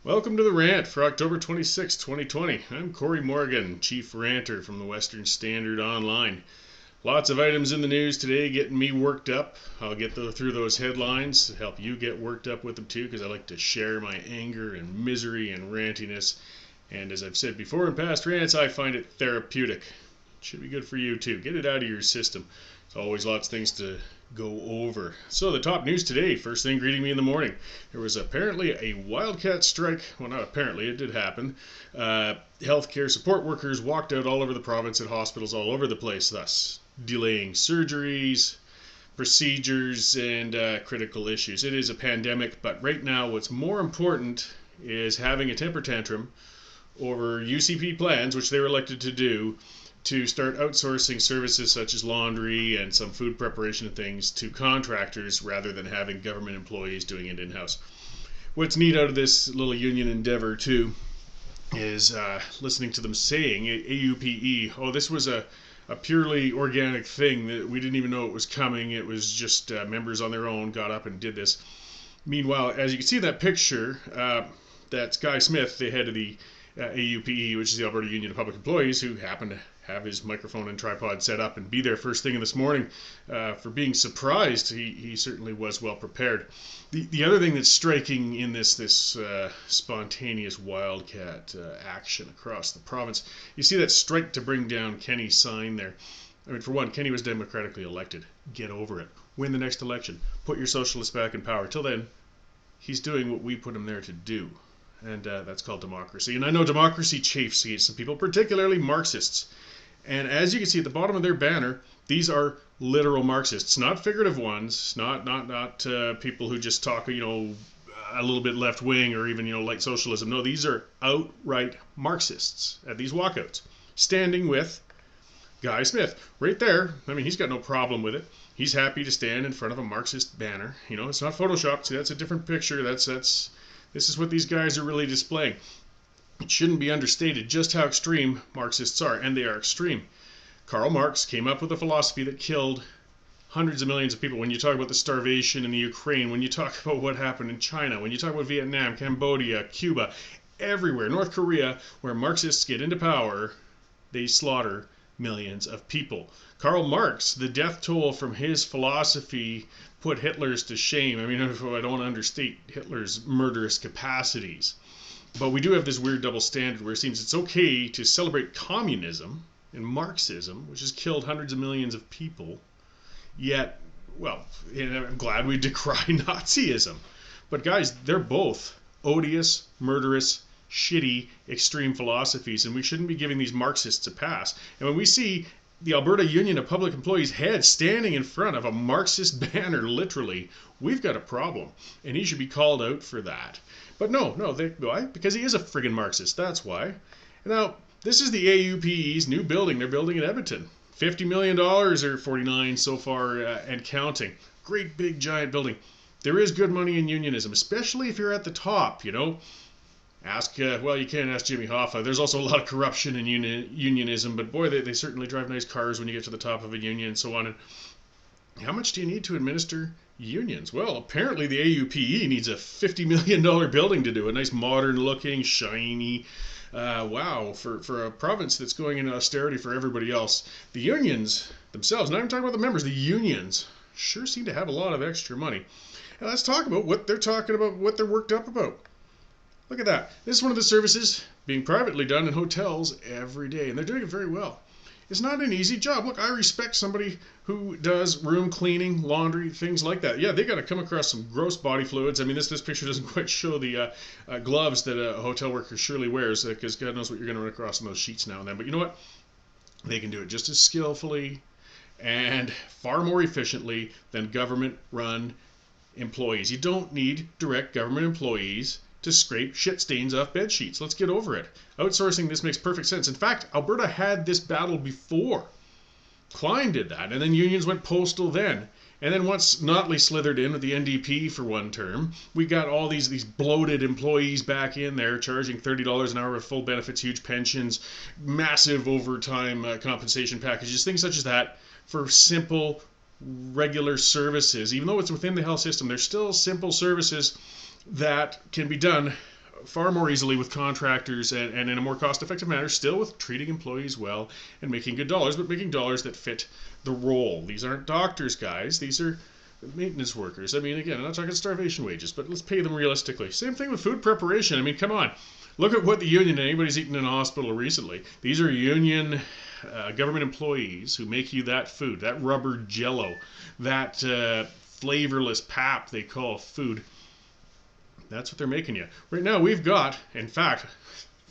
Welcome to the Rant for October 26, 2020. I'm Cory Morgan, Chief Ranter from the Western Standard Online. Lots of items in the news today getting me worked up. I'll get through those headlines to help you get worked up with them too, because I like to share my anger and misery and rantiness. And as I've said before in past rants, I find it therapeutic. It should be good for you too. Get it out of your system. There's always lots of things to go over. So the top news today, first thing greeting me in the morning, there was apparently a wildcat strike. Well, not apparently, it did happen. Healthcare support workers walked out all over the province at hospitals all over the place, thus delaying surgeries, procedures, and critical issues. It is a pandemic, but right now what's more important is having a temper tantrum over UCP plans, which they were elected to do, to start outsourcing services such as laundry and some food preparation and things to contractors rather than having government employees doing it in-house. What's neat out of this little union endeavor too is listening to them saying AUPE, oh, this was a purely organic thing that we didn't even know it was coming. It was just members on their own got up and did this. Meanwhile, as you can see in that picture, that's Guy Smith, the head of the AUPE, which is the Alberta Union of Public Employees, who happened to have his microphone and tripod set up and be there first thing in this morning. For being surprised, he certainly was well prepared. The other thing that's striking in this spontaneous wildcat action across the province, you see that strike to bring down Kenny's sign there. I mean, for one, Kenny was democratically elected. Get over it. Win the next election. Put your socialists back in power. Till then, he's doing what we put him there to do. And that's called democracy. And I know democracy chafes against some people, particularly Marxists. And as you can see at the bottom of their banner, these are literal Marxists, not figurative ones, not people who just talk, a little bit left wing or even, like socialism. No, these are outright Marxists at these walkouts, standing with Guy Smith right there. I mean, he's got no problem with it. He's happy to stand in front of a Marxist banner. It's not photoshopped. See, that's a different picture. This is what these guys are really displaying. It shouldn't be understated just how extreme Marxists are, and they are extreme. Karl Marx came up with a philosophy that killed hundreds of millions of people. When you talk about the starvation in the Ukraine, when you talk about what happened in China, when you talk about Vietnam, Cambodia, Cuba, everywhere, North Korea, where Marxists get into power, they slaughter millions of people. Karl Marx, the death toll from his philosophy put Hitler's to shame. I mean, I don't want to understate Hitler's murderous capacities. But we do have this weird double standard where it seems it's okay to celebrate communism and Marxism, which has killed hundreds of millions of people, yet, well, I'm glad we decry Nazism. But guys, they're both odious, murderous, shitty, extreme philosophies, and we shouldn't be giving these Marxists a pass. And when we see the Alberta Union of Public Employees head standing in front of a Marxist banner, literally, we've got a problem, and he should be called out for that. But no, why? Because he is a friggin' Marxist, that's why. Now, this is the AUPE's new building. They're building in Edmonton. $50 million or 49 so far and counting. Great big giant building. There is good money in unionism, especially if you're at the top, Ask, you can't ask Jimmy Hoffa. There's also a lot of corruption in unionism, but boy, they certainly drive nice cars when you get to the top of a union and so on. And how much do you need to administer unions? Well, apparently the AUPE needs a $50 million building to do it. Nice, modern-looking, shiny. Wow, for a province that's going into austerity for everybody else. The unions themselves, not even talking about the members, the unions sure seem to have a lot of extra money. And let's talk about what they're talking about, what they're worked up about. Look at that. This is one of the services being privately done in hotels every day, and they're doing it very well. It's not an easy job. Look, I respect somebody who does room cleaning, laundry, things like that. Yeah, they got to come across some gross body fluids. I mean, this picture doesn't quite show the gloves that a hotel worker surely wears, because God knows what you're going to run across in those sheets now and then. But you know what? They can do it just as skillfully and far more efficiently than government-run employees. You don't need direct government employees to scrape shit stains off bed sheets. Let's get over it. Outsourcing this makes perfect sense. In fact, Alberta had this battle before. Klein did that, and then unions went postal then. And then once Notley slithered in with the NDP for one term, we got all these bloated employees back in there charging $30 an hour with full benefits, huge pensions, massive overtime compensation packages, things such as that for simple, regular services. Even though it's within the health system, there's still simple services that can be done far more easily with contractors and in a more cost-effective manner, still with treating employees well and making good dollars, but making dollars that fit the role. These aren't doctors, guys. These are maintenance workers. I mean, again, I'm not talking starvation wages, but let's pay them realistically. Same thing with food preparation. I mean, come on. Look at what the union, anybody's eaten in a hospital recently. These are union government employees who make you that food, that rubber jello, that flavorless pap they call food. That's what they're making you. Right now, we've got, in fact,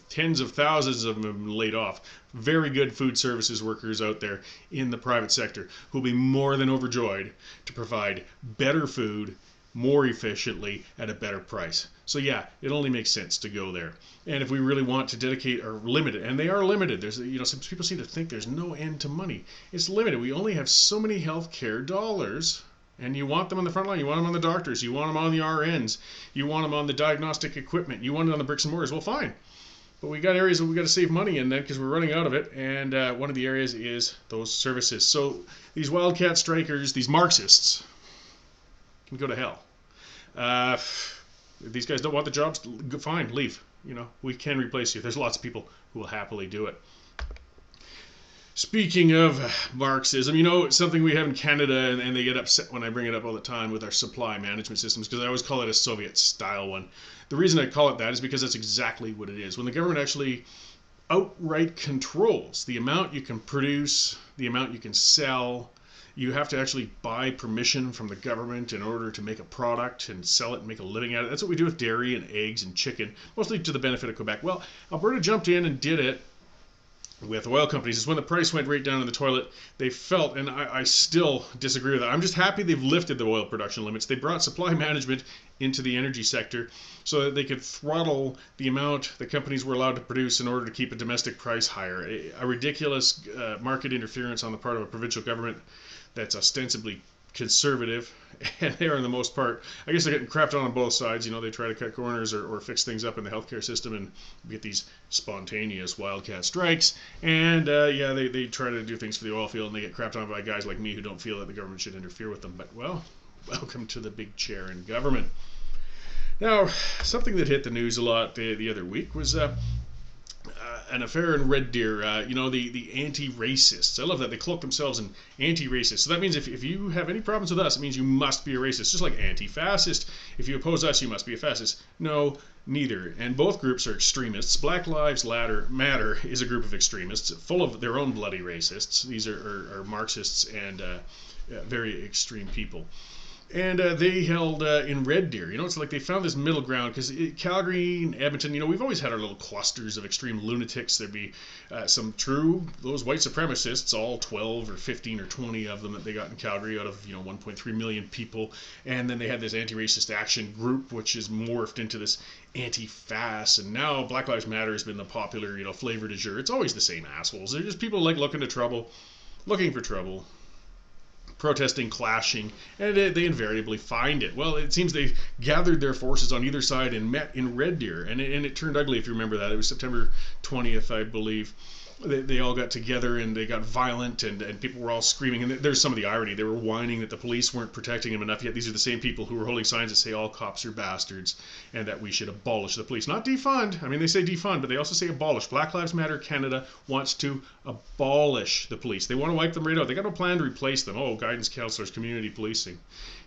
tens of thousands of them laid off. Very good food services workers out there in the private sector who will be more than overjoyed to provide better food more efficiently at a better price. So yeah, it only makes sense to go there. And if we really want to dedicate or limit it, and they are limited, there's, you know, some people seem to think there's no end to money. It's limited. We only have so many healthcare dollars. And you want them on the front line. You want them on the doctors. You want them on the RNs. You want them on the diagnostic equipment. You want it on the bricks and mortars. Well, fine. But we got areas that we got to save money in then because we're running out of it. And one of the areas is those services. So these wildcat strikers, these Marxists, can go to hell. If these guys don't want the jobs, fine, leave. You know, we can replace you. There's lots of people who will happily do it. Speaking of Marxism, you know, something we have in Canada, and they get upset when I bring it up all the time with our supply management systems, because I always call it a Soviet-style one. The reason I call it that is because that's exactly what it is. When the government actually outright controls the amount you can produce, the amount you can sell, you have to actually buy permission from the government in order to make a product and sell it and make a living at it. That's what we do with dairy and eggs and chicken, mostly to the benefit of Quebec. Well, Alberta jumped in and did it with oil companies. Is when the price went right down in the toilet, they felt, and I still disagree with that. I'm just happy they've lifted the oil production limits. They brought supply management into the energy sector so that they could throttle the amount the companies were allowed to produce in order to keep a domestic price higher. A ridiculous market interference on the part of a provincial government that's ostensibly conservative, and they are, in the most part, I guess they're getting crapped on both sides. You know, they try to cut corners or fix things up in the healthcare system and get these spontaneous wildcat strikes. And yeah, they try to do things for the oil field, and they get crapped on by guys like me who don't feel that the government should interfere with them. But, well, welcome to the big chair in government. Now, something that hit the news a lot the other week was an affair in Red Deer, you know, the anti-racists. I love that. They cloak themselves in anti-racist. So that means if you have any problems with us, it means you must be a racist. Just like anti-fascist. If you oppose us, you must be a fascist. No, neither. And both groups are extremists. Black Lives Matter is a group of extremists full of their own bloody racists. These are Marxists and very extreme people. And they held in Red Deer. You know, it's like they found this middle ground because Calgary and Edmonton, you know, we've always had our little clusters of extreme lunatics. There'd be some those white supremacists, all 12 or 15 or 20 of them that they got in Calgary out of, you know, 1.3 million people. And then they had this anti-racist action group, which is morphed into this anti-fas. And now Black Lives Matter has been the popular, you know, flavor du jour. It's always the same assholes. They're just people like looking for trouble. Protesting, clashing, and they invariably find it. Well, it seems they gathered their forces on either side and met in Red Deer, and it turned ugly, if you remember that. It was September 20th, I believe. They all got together and they got violent, and people were all screaming. And there's some of the irony. They were whining that the police weren't protecting them enough, yet these are the same people who were holding signs that say all cops are bastards and that we should abolish the police. Not defund. I mean, they say defund, but they also say abolish. Black Lives Matter Canada wants to abolish the police. They want to wipe them right out. They got no plan to replace them. Oh, guidance counselors, community policing.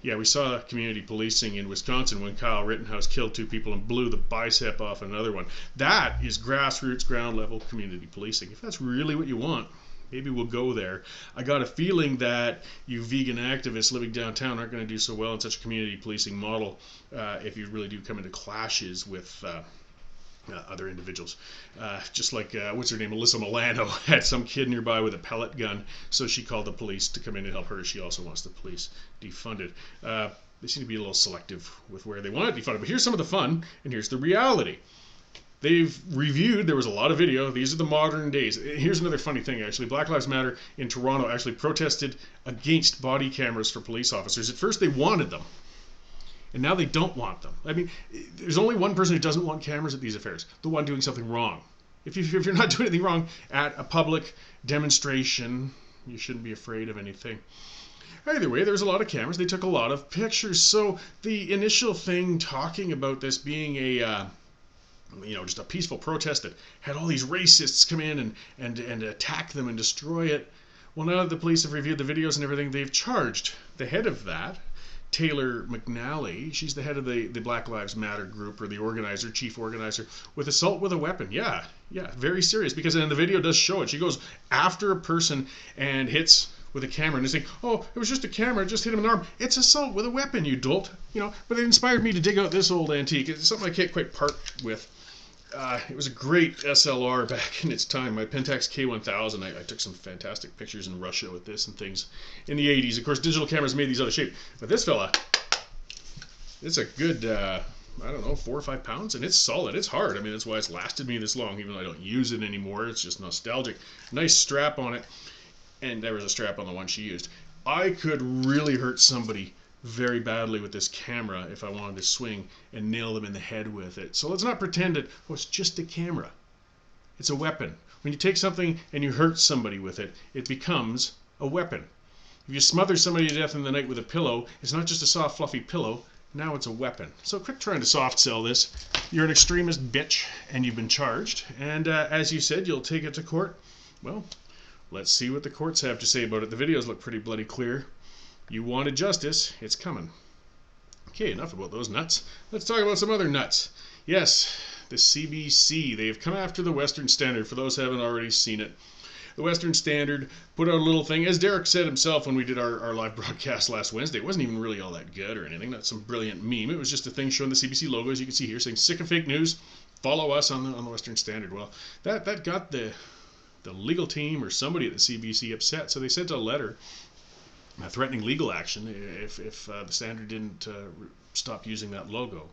Yeah, we saw community policing in Wisconsin when Kyle Rittenhouse killed 2 people and blew the bicep off another one. That is grassroots, ground level community policing. If that's really what you want, maybe we'll go there. I got a feeling that you vegan activists living downtown aren't going to do so well in such a community policing model if you really do come into clashes with other individuals. Just like, what's her name, Alyssa Milano had some kid nearby with a pellet gun, so she called the police to come in and help her. She also wants the police defunded. They seem to be a little selective with where they want it defunded. But here's some of the fun, and here's the reality. They've reviewed, there was a lot of video, these are the modern days. Here's another funny thing, actually. Black Lives Matter in Toronto actually protested against body cameras for police officers. At first they wanted them, and now they don't want them. I mean, there's only one person who doesn't want cameras at these affairs, the one doing something wrong. If you're not doing anything wrong at a public demonstration, you shouldn't be afraid of anything. Either way, there's a lot of cameras. They took a lot of pictures. So the initial thing talking about this being a just a peaceful protest that had all these racists come in and attack them and destroy it. Well, now that the police have reviewed the videos and everything, they've charged the head of that, Taylor McNally. She's the head of the Black Lives Matter group, or the organizer, chief organizer, with assault with a weapon. Yeah, very serious, because then the video does show it. She goes after a person and hits with a camera, and they say, "Oh, it was just a camera, it just hit him in the arm." It's assault with a weapon, you dolt. But it inspired me to dig out this old antique. It's something I can't quite part with. It was a great SLR back in its time, my Pentax K1000. I took some fantastic pictures in Russia with this and things in the 80s. Of course, digital cameras made these out of shape. But this fella, it's a good, I don't know, 4 or 5 pounds, and it's solid. It's hard. I mean, that's why it's lasted me this long, even though I don't use it anymore. It's just nostalgic. Nice strap on it, and there was a strap on the one she used. I could really hurt somebody very badly with this camera if I wanted to swing and nail them in the head with it. So let's not pretend that, it's just a camera. It's a weapon. When you take something and you hurt somebody with it, it becomes a weapon. If you smother somebody to death in the night with a pillow, it's not just a soft, fluffy pillow. Now it's a weapon. So quit trying to soft sell this. You're an extremist bitch, and you've been charged. And as you said, you'll take it to court. Well, let's see what the courts have to say about it. The videos look pretty bloody clear. You wanted justice, it's coming. Okay, enough about those nuts. Let's talk about some other nuts. Yes, the CBC. They've come after the Western Standard, for those who haven't already seen it. The Western Standard put out a little thing, as Derek said himself when we did our live broadcast last Wednesday. It wasn't even really all that good or anything, not some brilliant meme. It was just a thing showing the CBC logo, as you can see here, saying, "Sick of fake news, follow us on the Western Standard." Well, that got the legal team or somebody at the CBC upset, so they sent a letter threatening legal action if the Standard didn't stop using that logo.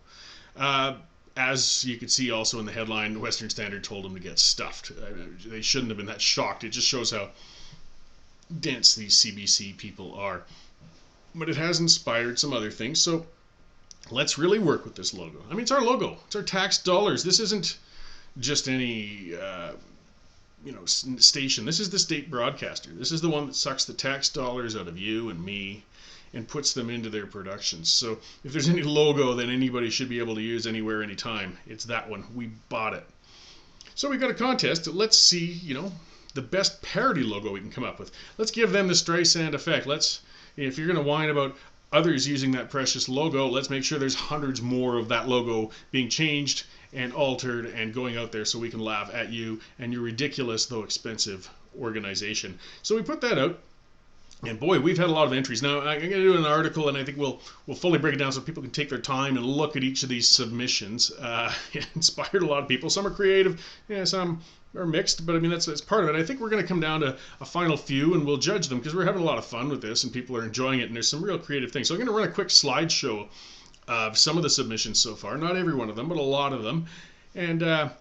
As you could see also in the headline, the Western Standard told them to get stuffed. They shouldn't have been that shocked. It just shows how dense these CBC people are. But it has inspired some other things, so let's really work with this logo. I mean, it's our logo. It's our tax dollars. This isn't just any station. This is the state broadcaster. This is the one that sucks the tax dollars out of you and me and puts them into their productions. So if there's any logo that anybody should be able to use anywhere, anytime, it's that one. We bought it. So we got a contest. Let's see, the best parody logo we can come up with. Let's give them the Streisand effect. If you're going to whine about others using that precious logo, let's make sure there's hundreds more of that logo being changed and altered and going out there so we can laugh at you and your ridiculous, though expensive, organization. So we put that out, and boy, we've had a lot of entries. Now, I'm going to do an article, and I think we'll fully break it down so people can take their time and look at each of these submissions. It inspired a lot of people. Some are creative, some are mixed, but I mean, that's part of it. I think we're going to come down to a final few, and we'll judge them, because we're having a lot of fun with this, and people are enjoying it, and there's some real creative things. So I'm going to run a quick slideshow of some of the submissions so far. Not every one of them, but a lot of them. And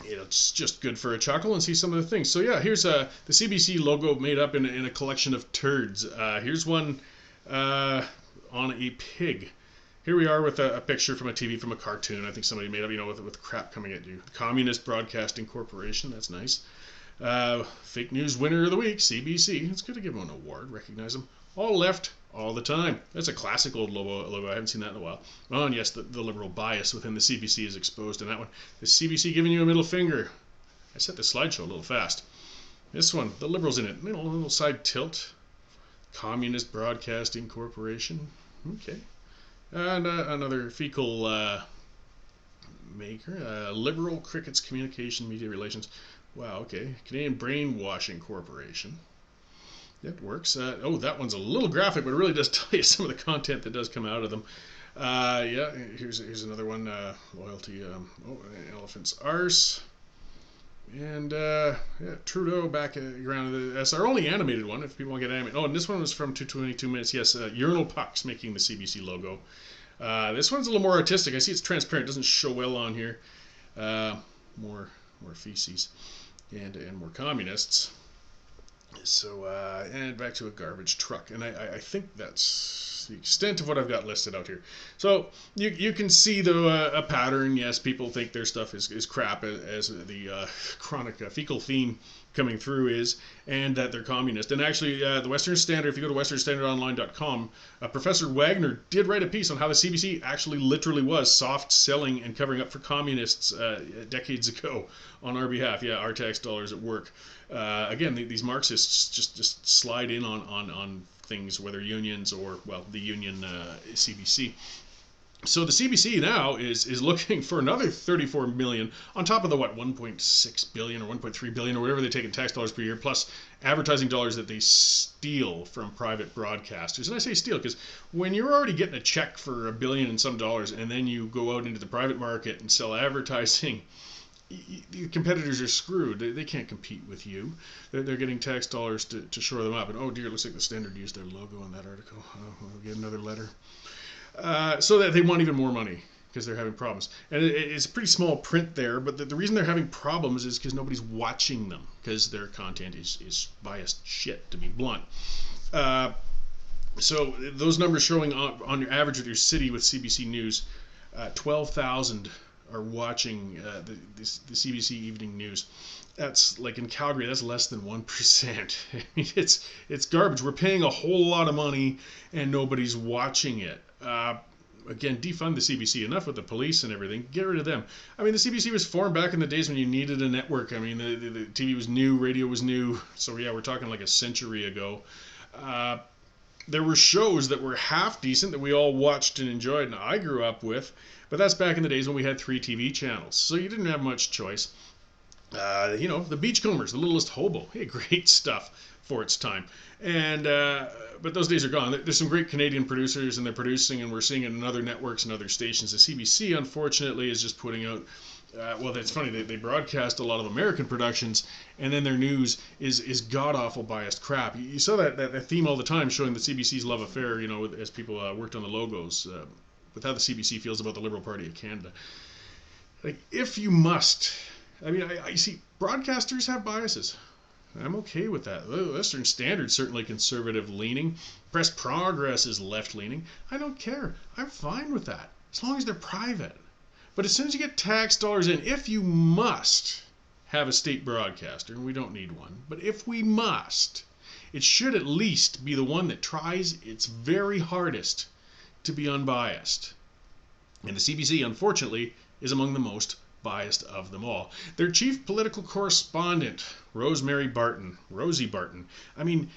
it's just good for a chuckle and see some of the things. So yeah, here's the CBC logo made up in a collection of turds. Here's one on a pig. Here we are with a picture from a TV, from a cartoon. I think somebody made up, with crap coming at you. Communist Broadcasting Corporation, that's nice. Fake news winner of the week, CBC. It's good to give them an award, recognize them. All left, all the time. That's a classic old logo. I haven't seen that in a while. Oh, and yes, the liberal bias within the CBC is exposed in that one. The CBC giving you a middle finger. I set the slideshow a little fast. This one, the liberals in it. A little side tilt. Communist Broadcasting Corporation. Okay. And another fecal maker. Liberal Crickets Communication Media Relations. Wow, okay. Canadian Brainwashing Corporation. It works. That one's a little graphic, but it really does tell you some of the content that does come out of them. Yeah, here's another one. Loyalty. Elephant's arse. And Trudeau back around. That's our only animated one. If people want to get animated. Oh, and this one was from 222 minutes. Yes, Urinal Pucks making the CBC logo. This one's a little more artistic. I see it's transparent. It doesn't show well on here. More feces and more communists. So, and back to a garbage truck. And I think that's the extent of what I've got listed out here. So, you can see, though, a pattern. Yes, people think their stuff is crap, as the chronic fecal theme coming through is, and that they're communist. And actually, the Western Standard, if you go to westernstandardonline.com, Professor Wagner did write a piece on how the CBC actually literally was soft selling and covering up for communists decades ago on our behalf. Yeah, our tax dollars at work. Again, these Marxists just slide in on things, whether unions or, well, the union CBC. So the CBC now is looking for another 34 million on top of the 1.6 billion or 1.3 billion or whatever they take in tax dollars per year, plus advertising dollars that they steal from private broadcasters. And I say steal because when you're already getting a check for $1 billion and some dollars, and then you go out into the private market and sell advertising, your competitors are screwed. They can't compete with you. They're getting tax dollars to shore them up. And oh dear, it looks like the Standard used their logo in that article. Oh, we'll get another letter. So that they want even more money because they're having problems. And it's pretty small print there, but the reason they're having problems is because nobody's watching them because their content is biased shit, to be blunt. So those numbers showing on your average of your city with CBC News, 12,000 are watching the CBC Evening News. That's like in Calgary, that's less than 1%. I mean, it's garbage. We're paying a whole lot of money and nobody's watching it. Again, defund the CBC. Enough with the police and everything. Get rid of them. I mean, the CBC was formed back in the days when you needed a network. I mean, the TV was new, radio was new. So yeah, we're talking like a century ago. There were shows that were half decent that we all watched and enjoyed and I grew up with. But that's back in the days when we had 3 TV channels. So you didn't have much choice. The Beachcombers, the Littlest Hobo. Hey, great stuff for its time. And but those days are gone. There's some great Canadian producers, and they're producing, and we're seeing it in other networks and other stations. The CBC, unfortunately, is just putting out. Well, that's funny. They broadcast a lot of American productions, and then their news is god awful biased crap. You saw that theme all the time, showing the CBC's love affair. As people worked on the logos, with how the CBC feels about the Liberal Party of Canada. Like, if you must. I mean, I see broadcasters have biases. I'm okay with that. The Western Standard certainly conservative leaning. Press Progress is left leaning. I don't care. I'm fine with that as long as they're private. But as soon as you get tax dollars in, if you must have a state broadcaster, and we don't need one, but if we must, it should at least be the one that tries its very hardest to be unbiased. And the CBC, unfortunately, is among the most biased of them all. Their chief political correspondent, Rosie Barton. I mean,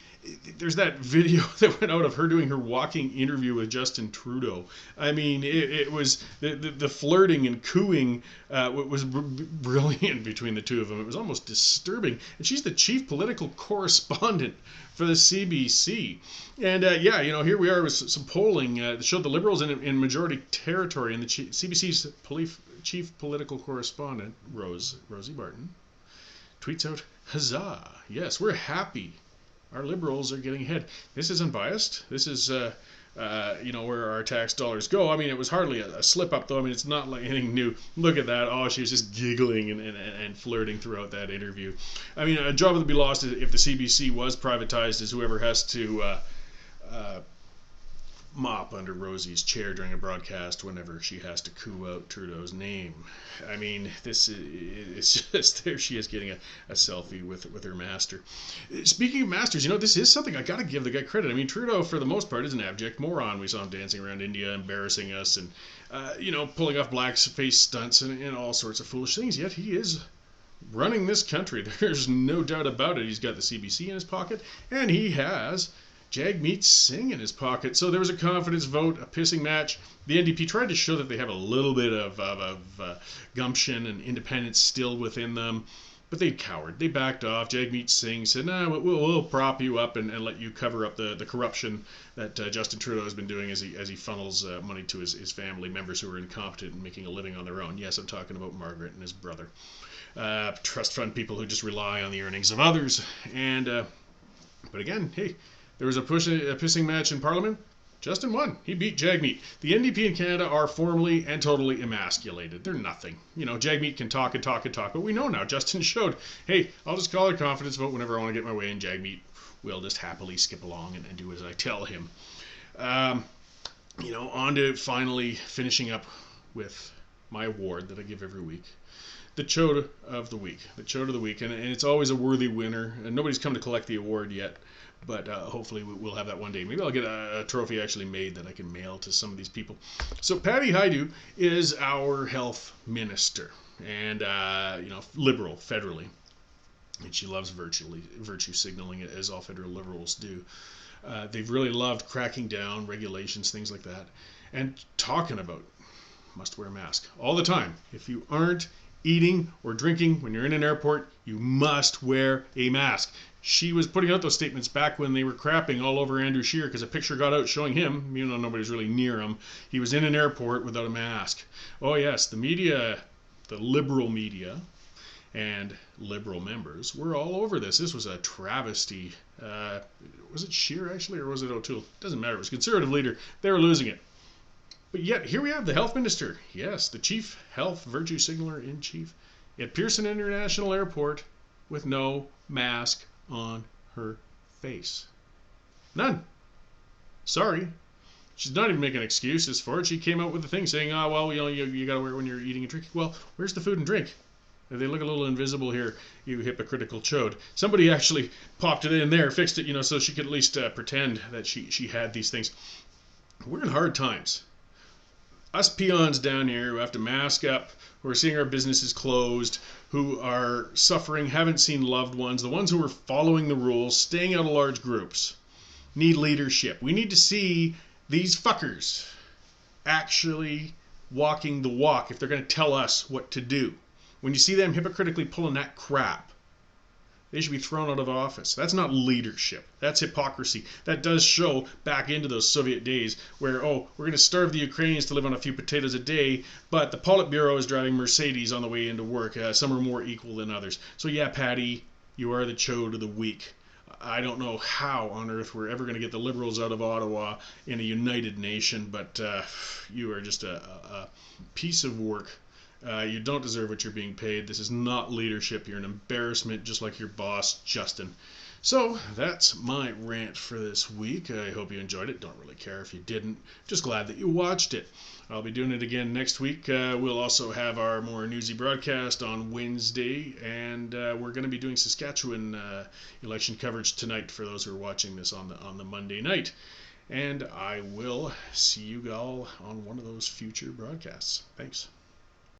there's that video that went out of her doing her walking interview with Justin Trudeau. I mean, it was the flirting and cooing was brilliant between the two of them. It was almost disturbing. And she's the chief political correspondent for the CBC. And here we are with some polling that showed the Liberals in majority territory, and the CBC's chief political correspondent, Rosie Barton, tweets out, "Huzzah! Yes, we're happy. Our Liberals are getting ahead. This is unbiased. This is, where our tax dollars go." I mean, it was hardly a slip up, though. I mean, it's not like anything new. Look at that. Oh, she was just giggling and flirting throughout that interview. I mean, a job would be lost if the CBC was privatized, as whoever has to mop under Rosie's chair during a broadcast whenever she has to coo out Trudeau's name. I mean, it's just there she is getting a selfie with her master. Speaking of masters, this is something I gotta give the guy credit. I mean, Trudeau, for the most part, is an abject moron. We saw him dancing around India, embarrassing us, and pulling off blackface stunts and all sorts of foolish things. Yet he is running this country. There's no doubt about it. He's got the CBC in his pocket, and he has Jagmeet Singh in his pocket. So there was a confidence vote, a pissing match. The NDP tried to show that they have a little bit of gumption and independence still within them, but they cowered. They backed off. Jagmeet Singh said, "Nah, we'll prop you up and let you cover up the corruption that Justin Trudeau has been doing as he funnels money to his family members who are incompetent and making a living on their own." Yes, I'm talking about Margaret and his brother. Trust fund people who just rely on the earnings of others. And but again, hey, there was a pissing match in Parliament. Justin won. He beat Jagmeet. The NDP in Canada are formally and totally emasculated. They're nothing. Jagmeet can talk and talk and talk, but we know now. Justin showed, hey, I'll just call it a confidence vote whenever I want to get my way, and Jagmeet will just happily skip along and do as I tell him. On to finally finishing up with my award that I give every week. The Choad of the Week. The Choad of the Week. And it's always a worthy winner. And nobody's come to collect the award yet. But hopefully we'll have that one day. Maybe I'll get a trophy actually made that I can mail to some of these people. So Patty Hajdu is our health minister. And, liberal, federally. And she loves virtue signaling, as all federal liberals do. They've really loved cracking down regulations, things like that. And talking about must wear a mask all the time. If you aren't eating or drinking when you're in an airport, you must wear a mask. She was putting out those statements back when they were crapping all over Andrew Scheer because a picture got out showing him, even though nobody's really near him, he was in an airport without a mask. Oh yes, the media, the liberal media, and liberal members were all over this. This was a travesty. Was it Scheer actually, or was it O'Toole? Doesn't matter. It was a conservative leader. They were losing it. But yet, here we have the health minister. Yes, the chief health virtue signaler in chief at Pearson International Airport with no mask on her face. None. Sorry. She's not even making excuses for it. She came out with the thing saying, you got to wear it when you're eating and drinking. Well, where's the food and drink? They look a little invisible here, you hypocritical chode. Somebody actually popped it in there, fixed it, so she could at least pretend that she had these things. We're in hard times. Us peons down here who have to mask up, who are seeing our businesses closed, who are suffering, haven't seen loved ones, the ones who are following the rules, staying out of large groups, need leadership. We need to see these fuckers actually walking the walk if they're going to tell us what to do. When you see them hypocritically pulling that crap, they should be thrown out of office. That's not leadership. That's hypocrisy. That does show back into those Soviet days where, we're going to starve the Ukrainians to live on a few potatoes a day, but the Politburo is driving Mercedes on the way into work. Some are more equal than others. So yeah, Patty, you are the Chode of the week. I don't know how on earth we're ever going to get the Liberals out of Ottawa in a united nation, but you are just a piece of work. You don't deserve what you're being paid. This is not leadership. You're an embarrassment, just like your boss, Justin. So that's my rant for this week. I hope you enjoyed it. Don't really care if you didn't. Just glad that you watched it. I'll be doing it again next week. We'll also have our more newsy broadcast on Wednesday, and we're going to be doing Saskatchewan election coverage tonight for those who are watching this on the Monday night. And I will see you all on one of those future broadcasts. Thanks.